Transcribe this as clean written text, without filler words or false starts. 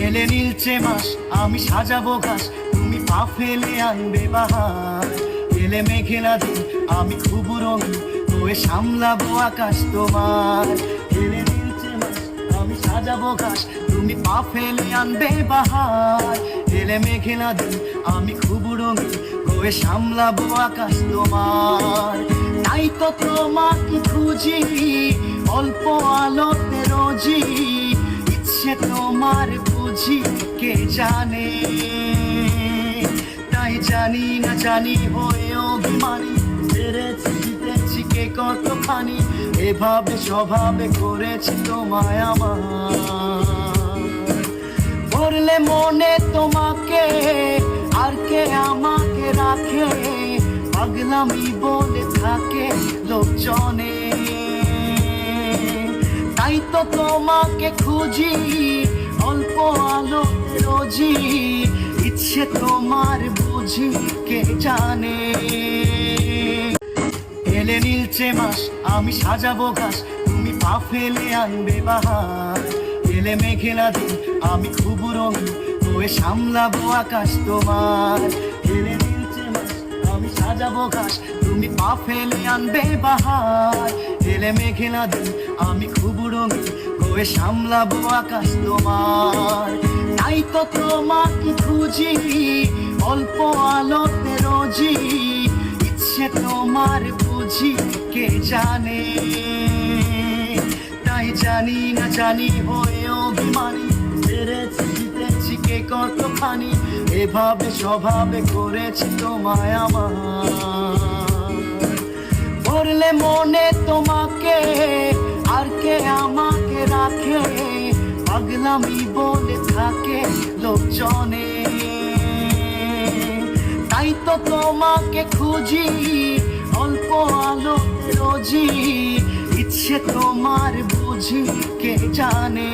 এলে নীলচে মাস আমি সাজাবো ঘাস, তুমি পা ফেলে আনবে বাহার। এলে মেঘেলা দিন আমি খুব রঙিন হয়ে সামলাবো আকাশ তোমার। এলে নীলচে মাস আমি সাজাবো ঘাস, তুমি পা ফেলে আনবে বাহার। এলে মেঘেলা দিন আমি খুব রঙিন হয়ে সামলাবো আকাশ তোমার। তাই তো তোমাকে খুঁজি অল্প আলোতে রোজি, ইচ্ছে তোমার বুঝি কে জানে। তাই জানি না জানি হয়ে অভিমানী, হেরেছি জিতেছি কে কতখানি, এভাবে স্বভাবে করেছি তোমায় আমার। পড়লে মনে তোমাকে আর কে আমাকে রাখে, পাগলামি বলে থাকে লোকজনে। তাই তো তোমাকে খুঁজি অল্প আলো রোজি, ইচ্ছে তোমার বুঝি কে জানে। এলে নীলচে মাস আমি সাজাবো ঘাস, তুমি পা ফেলে আনবে বাহার। এলে মেঘেলা দিন আমি খুব রঙিন হয়ে সামলাবো আকাশ তোমার। এলে নীলচে মাস আমি সাজাবো ঘাস, তুমি পা ফেলে আনবে বাহার। এলে মেঘেলা দিন আমি খুব রঙিন হয়ে সামলাবো আকাশ তোমার। তাই তো তোমাকে খুঁজি অল্প আলোতে রোজি, ইচ্ছে তোমার বুঝি কে জানে। তাই জানি না জানি হয়ে অভিমানী, হেরেছি জিতেছি কে কতখানি, এভাবে স্বভাবে করেছি তোমায় আমার। পড়লে মনে তোমাকে আর কে আমাকে রাখে, পাগলামি বলে থাকে লোকজনে। তাই তো তোমাকে খুঁজি অল্প আলো রোজি, ইচ্ছে তোমার বুঝি কে জানে।